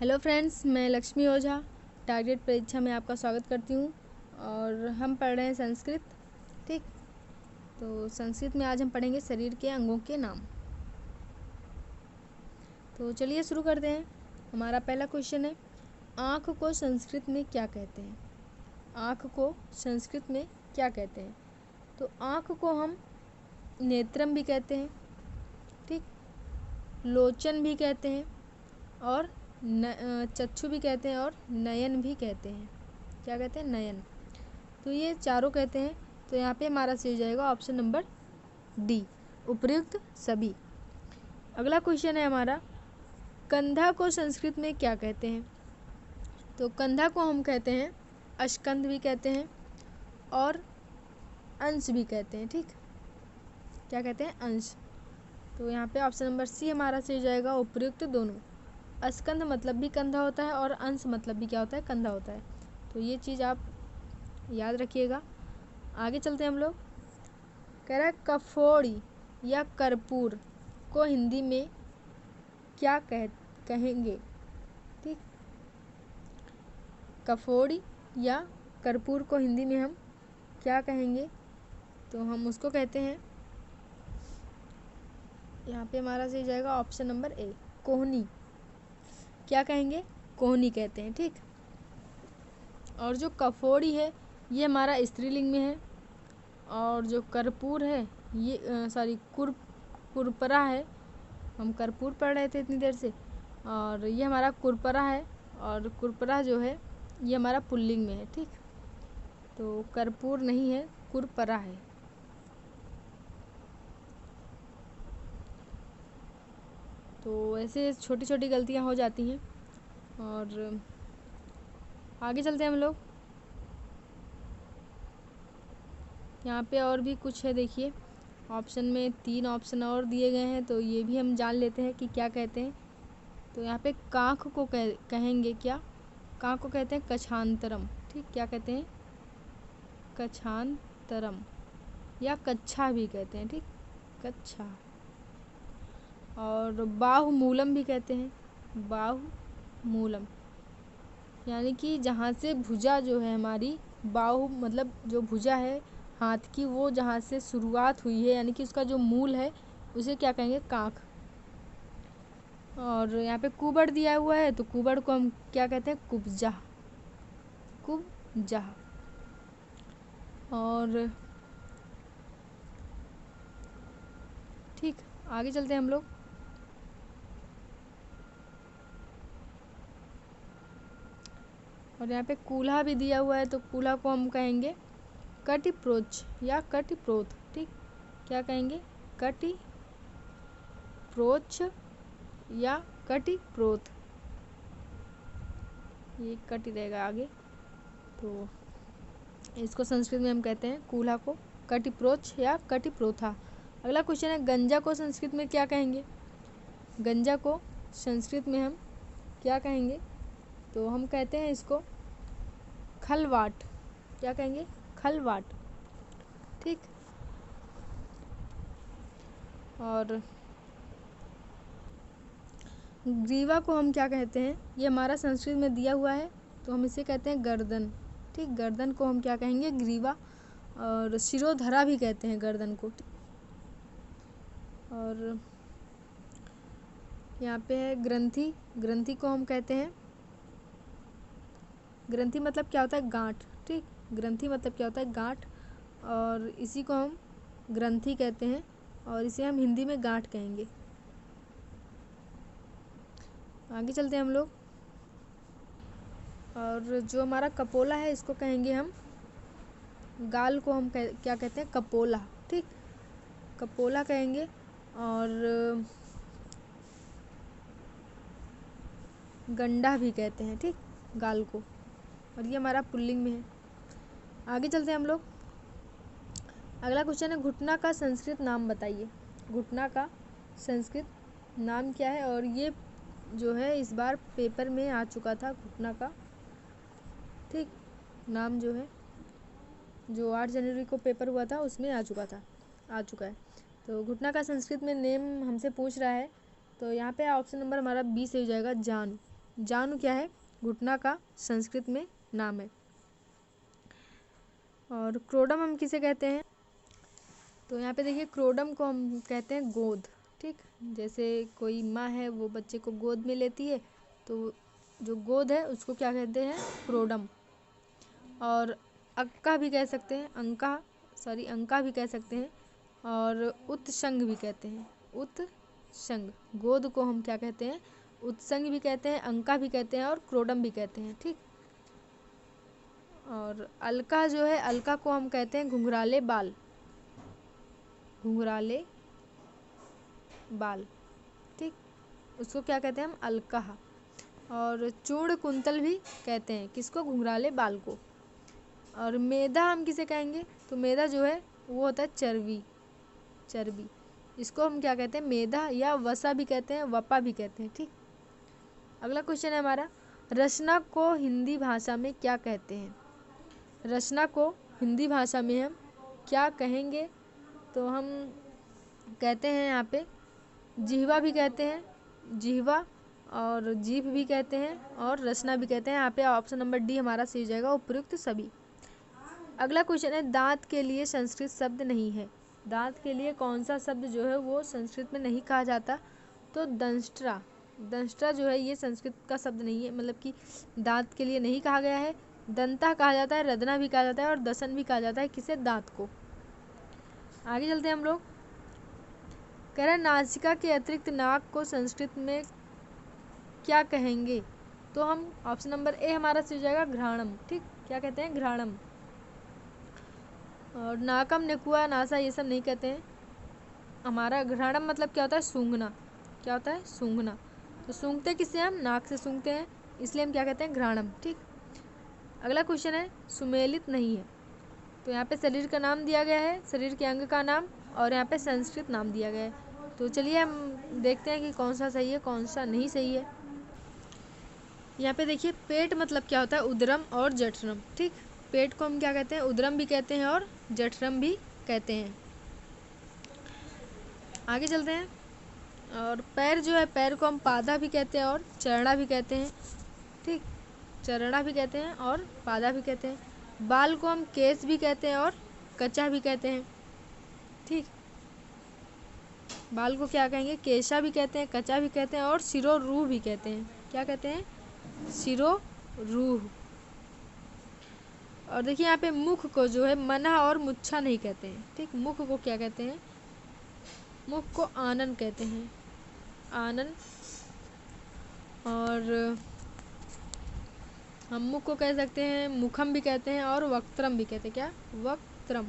Hello friends, मैं लक्ष्मी ओझा target परीक्षा में आपका स्वागत करती हूँ। और हम पढ़ रहे हैं संस्कृत। ठीक, तो संस्कृत में आज हम पढ़ेंगे शरीर के अंगों के नाम। तो चलिए शुरू करते हैं। हमारा पहला क्वेश्चन है, आँख को संस्कृत में क्या कहते हैं? आँख को संस्कृत में क्या कहते हैं? तो आँख को हम नेत्रम भी कहते हैं, ठीक, लोचन भी कहते हैं और चक्षु भी कहते हैं और नयन भी कहते हैं। क्या कहते हैं? नयन। तो ये चारों कहते हैं। तो यहाँ पे हमारा सही हो जाएगा ऑप्शन नंबर डी, उपर्युक्त सभी। अगला क्वेश्चन है हमारा, कंधा को संस्कृत में क्या कहते हैं? तो कंधा को हम कहते हैं अश्कंध भी कहते हैं और अंश भी कहते हैं। ठीक, क्या कहते हैं? अंश। तो यहाँ पे ऑप्शन नंबर सी हमारा सही हो जाएगा, उपर्युक्त दोनों। अस्कंध मतलब भी कंधा होता है और अंश मतलब भी क्या होता है? कंधा होता है। तो ये चीज़ आप याद रखिएगा। आगे चलते हैं हम लोग। कह रहा है, कफोड़ी या कर्पूर को हिंदी में क्या कहेंगे? ठीक, कफोड़ी या कर्पूर को हिंदी में हम क्या कहेंगे? तो हम उसको कहते हैं, यहाँ पे हमारा सही जाएगा ऑप्शन नंबर ए, कोहनी। क्या कहेंगे? कोहनी कहते हैं। ठीक, और जो कफोड़ी है ये हमारा स्त्रीलिंग में है, और जो कर्पूर है ये कुरपरा है। हम कर्पूर पढ़ रहे थे इतनी देर से, और ये हमारा कुरपरा है, और कुरपरा जो है ये हमारा पुल्लिंग में है। ठीक, तो कर्पूर नहीं है, कुरपरा है। तो ऐसे छोटी छोटी गलतियां हो जाती हैं। और आगे चलते हैं हम लोग। यहाँ पे और भी कुछ है, देखिए ऑप्शन में 3 ऑप्शन और दिए गए हैं, तो ये भी हम जान लेते हैं कि क्या कहते हैं। तो यहाँ पे काख को कहेंगे क्या? काख को कहते हैं कछांतरम। ठीक, क्या कहते हैं? कछांतरम, या कच्छा भी कहते हैं। ठीक, कच्छा। और बाहुमूलम भी कहते हैं, बाहुमूलम, यानी कि जहाँ से भुजा जो है हमारी, बाहु मतलब जो भुजा है हाथ की, वो जहाँ से शुरुआत हुई है, यानी कि उसका जो मूल है, उसे क्या कहेंगे? काख। और यहाँ पे कुबड़ दिया हुआ है, तो कुबड़ को हम क्या कहते हैं? कुब्जा, कुब्जा। और ठीक, आगे चलते हैं हम लोग। और यहाँ पे कूल्हा भी दिया हुआ है, तो कूल्हा को हम कहेंगे कटिप्रोच या कटिप्रोथ। ठीक, क्या कहेंगे? कटिप्रोच या कटिप्रोथ, ये कटी रहेगा आगे। तो इसको संस्कृत में हम कहते हैं कूल्हा को कटिप्रोच या कटिप्रोथा। अगला क्वेश्चन है, गंजा को संस्कृत में क्या कहेंगे? गंजा को संस्कृत में हम क्या कहेंगे? तो हम कहते हैं इसको खलवाट। क्या कहेंगे? खलवाट। ठीक, और ग्रीवा को हम क्या कहते हैं? ये हमारा संस्कृत में दिया हुआ है, तो हम इसे कहते हैं गर्दन। ठीक, गर्दन को हम क्या कहेंगे? ग्रीवा। और शिरोधरा भी कहते हैं गर्दन को। और यहाँ पे है ग्रंथि। ग्रंथि को हम कहते हैं, ग्रंथि मतलब क्या होता है? गांठ। ठीक, ग्रंथि मतलब क्या होता है? गांठ। और इसी को हम ग्रंथि कहते हैं, और इसे हम हिंदी में गांठ कहेंगे। आगे चलते हैं हम लोग। और जो हमारा कपोला है, इसको कहेंगे हम, गाल को हम क्या कहते हैं? कपोला। ठीक, कपोला कहेंगे। और गंडा भी कहते हैं। ठीक, गाल को, और ये हमारा पुल्लिंग में है। आगे चलते हैं हम लोग। अगला क्वेश्चन है, घुटना का संस्कृत नाम बताइए। घुटना का संस्कृत नाम क्या है? और ये जो है इस बार पेपर में आ चुका था घुटना का। ठीक, नाम जो है, जो 8 जनवरी को पेपर हुआ था उसमें आ चुका है। तो घुटना का संस्कृत में नेम हमसे पूछ रहा है, तो यहाँ पे ऑप्शन नंबर हमारा बी से हो जाएगा, जान। जानु क्या है? घुटना का संस्कृत में नाम है। और क्रोडम हम किसे कहते हैं? तो यहाँ पे देखिए क्रोडम को हम कहते हैं गोद। ठीक, जैसे कोई माँ है वो बच्चे को गोद में लेती है, तो जो गोद है उसको क्या कहते हैं? क्रोडम। और अक्का भी कह सकते हैं, अंका भी कह सकते हैं, और उत्संग भी कहते हैं। उत्संग, गोद को हम क्या कहते हैं? उत्संग भी कहते हैं, अंका भी कहते हैं और क्रोडम भी कहते हैं। ठीक, और अलका जो है, अलका को हम कहते हैं घुंघराले बाल। घुंघराले बाल, ठीक, उसको क्या कहते हैं हम? अलका। और चूर्ण कुंतल भी कहते हैं किसको? घुंघराले बाल को। और मेधा हम किसे कहेंगे? तो मेधा जो है वो होता है चर्बी। चर्बी, इसको हम क्या कहते हैं? मेधा या वसा भी कहते हैं, वपा भी कहते हैं। ठीक, अगला क्वेश्चन है हमारा, रचना को हिंदी भाषा में क्या कहते हैं? रचना को हिंदी भाषा में हम क्या कहेंगे? तो हम कहते हैं यहाँ पे जिह्वा भी कहते हैं, जिह्वा, और जीभ भी कहते हैं, और रचना भी कहते हैं। यहाँ पे ऑप्शन नंबर डी हमारा सही हो जाएगा, उपयुक्त सभी। अगला क्वेश्चन है, दांत के लिए संस्कृत शब्द नहीं है। दांत के लिए कौन सा शब्द जो है वो संस्कृत में नहीं कहा जाता? तो दंष्ट्रा। दंष्ट्रा जो है ये संस्कृत का शब्द नहीं है, मतलब कि दांत के लिए नहीं कहा गया है। दंता कहा जाता है, रदना भी कहा जाता है, और दसन भी कहा जाता है। किसे? दांत को। आगे चलते हैं हम लोग। कह रहे नासिका के अतिरिक्त नाक को संस्कृत में क्या कहेंगे? तो हम ऑप्शन नंबर ए हमारा सही हो जाएगा, घ्राणम। ठीक, क्या कहते हैं? घ्राणम। और नाकम, नेकुआ, नासा ये सब नहीं कहते हैं। हमारा घ्राणम मतलब क्या होता है? सूंघना। क्या होता है? सूंघना। तो सूंघते किससे हम? नाक से सूंघते हैं, इसलिए हम क्या कहते हैं? घ्राणम। ठीक, अगला क्वेश्चन है, सुमेलित नहीं है। तो यहाँ पे शरीर का नाम दिया गया है, शरीर के अंग का नाम, और यहाँ पे संस्कृत नाम दिया गया है। तो चलिए हम देखते हैं कि कौन सा सही है, कौन सा नहीं सही है। यहाँ पे देखिए, पेट मतलब क्या होता है? उदरम और जठरम। ठीक, पेट को हम क्या कहते हैं? उदरम भी कहते हैं और जठरम भी कहते हैं। आगे चलते हैं। और पैर जो है, पैर को हम पादा भी कहते हैं और चरणा भी कहते हैं। ठीक, चरणा भी कहते हैं और पादा भी कहते हैं। बाल को हम केस भी कहते हैं और कचा भी कहते हैं। ठीक, बाल को क्या कहेंगे? केशा भी कहते हैं, कचा भी कहते हैं और शिरोरूह भी कहते हैं। क्या कहते हैं? शिरोरूह। और देखिए यहाँ पे मुख को जो है मना और मुच्छा नहीं कहते हैं। ठीक, मुख को क्या कहते हैं? मुख को आनन कहते हैं, आनन। और हम मुख को कह सकते हैं मुखम भी कहते हैं और वक्त्रम भी कहते हैं। क्या? वक्त्रम।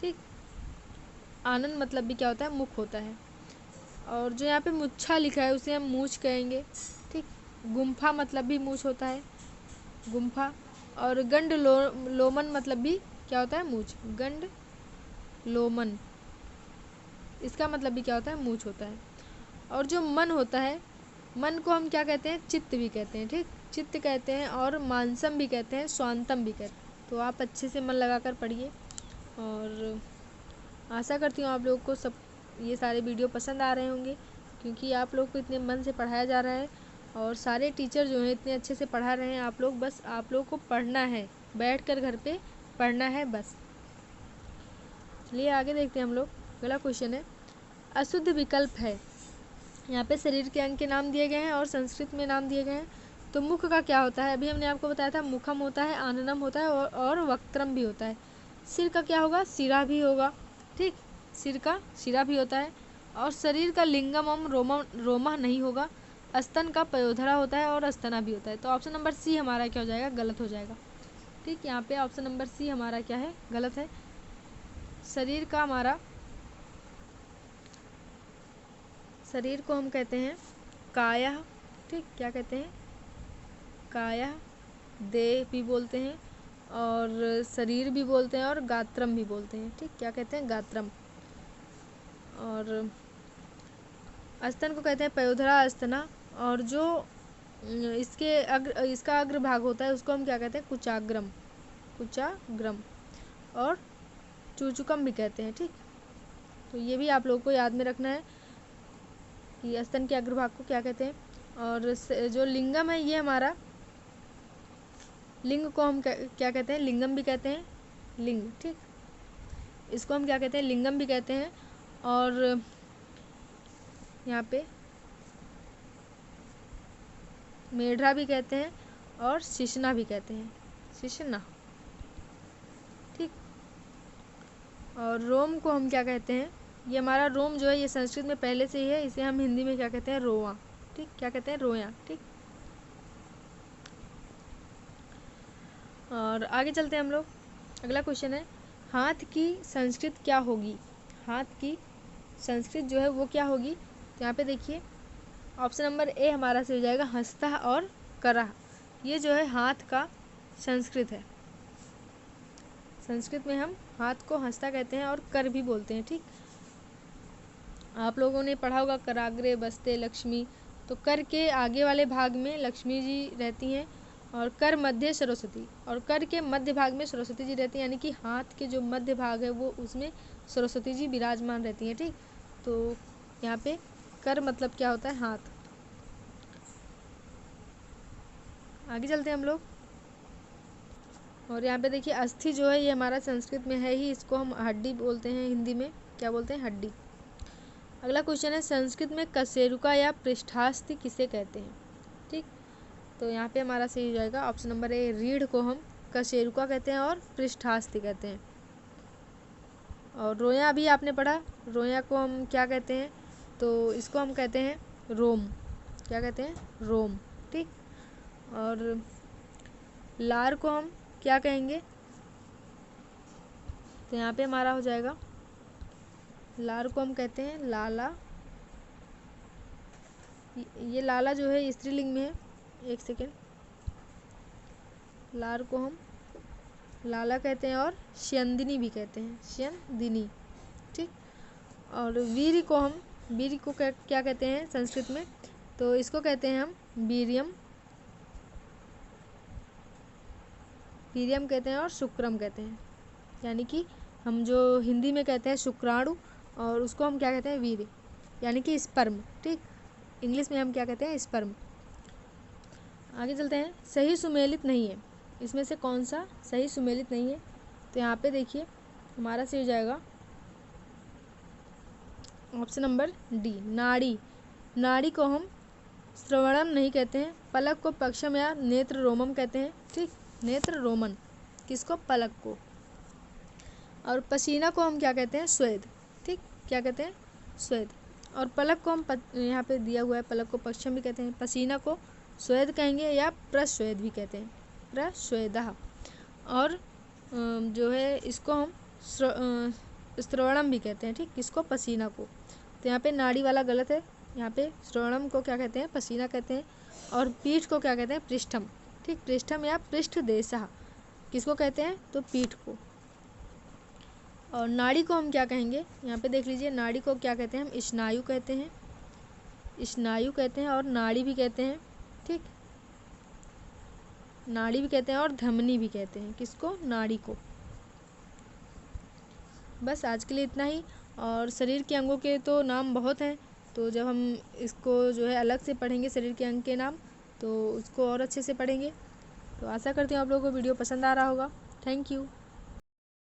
ठीक, आनंद मतलब भी क्या होता है? मुख होता है। और जो यहाँ पे मुच्छा लिखा है उसे हम मूछ कहेंगे। ठीक, गुम्फा मतलब भी मूछ होता है, गुम्फा। और गंड लोमन मतलब भी क्या होता है? मूछ। गंड लोमन, इसका मतलब भी क्या होता है? मूछ होता है। और जो मन होता है, मन को हम क्या कहते हैं? चित्त भी कहते हैं। ठीक, चित्त कहते हैं और मानसम भी कहते हैं, स्वांतम भी कहते हैं। तो आप अच्छे से मन लगाकर पढ़िए, और आशा करती हूँ आप लोगों को सब ये सारे वीडियो पसंद आ रहे होंगे, क्योंकि आप लोग को इतने मन से पढ़ाया जा रहा है, और सारे टीचर जो हैं इतने अच्छे से पढ़ा रहे हैं। आप लोग बस, आप लोग को पढ़ना है, बैठकर घर पे पढ़ना है बस। चलिए आगे देखते हैं हम लोग। अगला क्वेश्चन है, अशुद्ध विकल्प है। यहाँ पे शरीर के अंग के नाम दिए गए हैं और संस्कृत में नाम दिए गए हैं। तो मुख का क्या होता है? अभी हमने आपको बताया था, मुखम होता है, आननम होता है और वक्त्रम भी होता है। सिर का क्या होगा? सिरा भी होगा। ठीक, सिर का सिरा भी होता है। और शरीर का लिंगम रोमा नहीं होगा। स्तन का पयोधरा होता है और स्तना भी होता है। तो ऑप्शन नंबर सी हमारा क्या हो जाएगा? गलत हो जाएगा। ठीक, यहाँ पे ऑप्शन नंबर सी हमारा क्या है? गलत है। शरीर का हमारा, शरीर को हम कहते हैं काया। ठीक, क्या कहते हैं? काया, देह भी बोलते हैं, और शरीर भी बोलते हैं, और गात्रम भी बोलते हैं। ठीक, क्या कहते हैं? गात्रम। और स्तन को कहते हैं पयोधरा, स्तना। और जो इसका अग्र भाग होता है उसको हम क्या कहते हैं? कुचाग्रम, कुचाग्रम। और चूचुकम भी कहते हैं। ठीक, तो ये भी आप लोगों को याद में रखना है कि स्तन के अग्रभाग को क्या कहते हैं? और जो लिंगम है ये हमारा, लिंग को हम क्या कहते हैं, लिंगम भी कहते हैं, लिंग, ठीक, इसको हम क्या कहते हैं, लिंगम भी कहते हैं। और यहाँ पे मेढरा भी कहते हैं और शिश्ना भी कहते हैं, शिश्ना, ठीक। और रोम को हम क्या कहते हैं, ये हमारा रोम जो है ये संस्कृत में पहले से ही है, इसे हम हिंदी में क्या कहते हैं, रोआ, ठीक, क्या कहते हैं, रोया, ठीक। और आगे चलते हैं हम लोग। अगला क्वेश्चन है, हाथ की संस्कृत क्या होगी, हाथ की संस्कृत जो है वो क्या होगी। तो यहाँ पे देखिए ऑप्शन नंबर ए हमारा से हो जाएगा हस्ता और करा, ये जो है हाथ का संस्कृत है। संस्कृत में हम हाथ को हस्ता कहते हैं और कर भी बोलते हैं, ठीक। आप लोगों ने पढ़ा होगा कराग्रे बस्ते लक्ष्मी, तो कर के आगे वाले भाग में लक्ष्मी जी रहती हैं और कर मध्य सरस्वती, और कर के मध्य भाग में सरस्वती जी रहती हैं, यानी कि हाथ के जो मध्य भाग है वो उसमें सरस्वती जी विराजमान रहती हैं, ठीक। तो यहाँ पे कर मतलब क्या होता है, हाथ। आगे चलते हैं हम लोग। और यहाँ पे देखिए अस्थि जो है ये हमारा संस्कृत में है ही, इसको हम हड्डी बोलते हैं, हिंदी में क्या बोलते हैं, हड्डी। अगला क्वेश्चन है, संस्कृत में कशेरुका या पृष्ठास्थि किसे कहते हैं, ठीक। तो यहाँ पे हमारा सही हो जाएगा ऑप्शन नंबर ए, रीढ़ को हम कशेरुका कहते हैं और पृष्ठास्थि कहते हैं। और रोया भी आपने पढ़ा, रोया को हम क्या कहते हैं, तो इसको हम कहते हैं रोम, क्या कहते हैं, रोम, ठीक। और लार को हम क्या कहेंगे, तो यहाँ पे हमारा हो जाएगा, लार को हम कहते हैं लाला, ये लाला जो है स्त्रीलिंग में है, एक सेकेंड, लार को हम लाला कहते हैं और श्यंदिनी भी कहते हैं, श्यंदिनी, ठीक। और वीर को हम, वीर को क्या कहते हैं संस्कृत में, तो इसको कहते हैं हम वीर्यम, वीर्यम कहते हैं और शुक्रम कहते हैं, यानी कि हम जो हिंदी में कहते हैं शुक्राणु, और उसको हम क्या कहते हैं, वीर्य, यानी कि स्पर्म, ठीक। इंग्लिश में हम क्या कहते हैं, स्पर्म। आगे चलते हैं, सही सुमेलित नहीं है, इसमें से कौन सा सही सुमेलित नहीं है। तो यहाँ पे देखिए हमारा सही हो जाएगा ऑप्शन नंबर डी, नाड़ी। नाड़ी को हम श्रवणम नहीं कहते हैं, पलक को पक्षम या नेत्र रोमम कहते हैं, ठीक, नेत्र रोमन, किसको, पलक को। और पसीना को हम क्या कहते हैं, स्वेद, ठीक, क्या कहते हैं, स्वेद। और पलक को हम यहाँ पे दिया हुआ है, पलक को पक्षम भी कहते हैं, पसीना को स्वेद कहेंगे या प्रस्वेद भी कहते हैं, प्रस्वेदः। और जो है इसको हम श्रवणम भी कहते हैं, ठीक, किसको, पसीना को। तो यहाँ पे नाड़ी वाला गलत है, यहाँ पे श्रवणम को क्या कहते हैं, पसीना कहते हैं। और पीठ को क्या कहते हैं, पृष्ठम, ठीक, पृष्ठम या पृष्ठ देशः किसको कहते हैं, तो पीठ को। और नाड़ी को हम क्या कहेंगे, यहाँ पे देख लीजिए, नाड़ी को क्या कहते हैं, हम स्नायु कहते हैं, स्नायु कहते हैं और नाड़ी भी कहते हैं, ठीक, नाड़ी भी कहते हैं और धमनी भी कहते हैं, किसको, नाड़ी को। बस आज के लिए इतना ही। और शरीर के अंगों के तो नाम बहुत हैं, तो जब हम इसको जो है अलग से पढ़ेंगे शरीर के अंग के नाम, तो उसको और अच्छे से पढ़ेंगे। तो आशा करती हूँ आप लोगों को वीडियो पसंद आ रहा होगा। Thank you.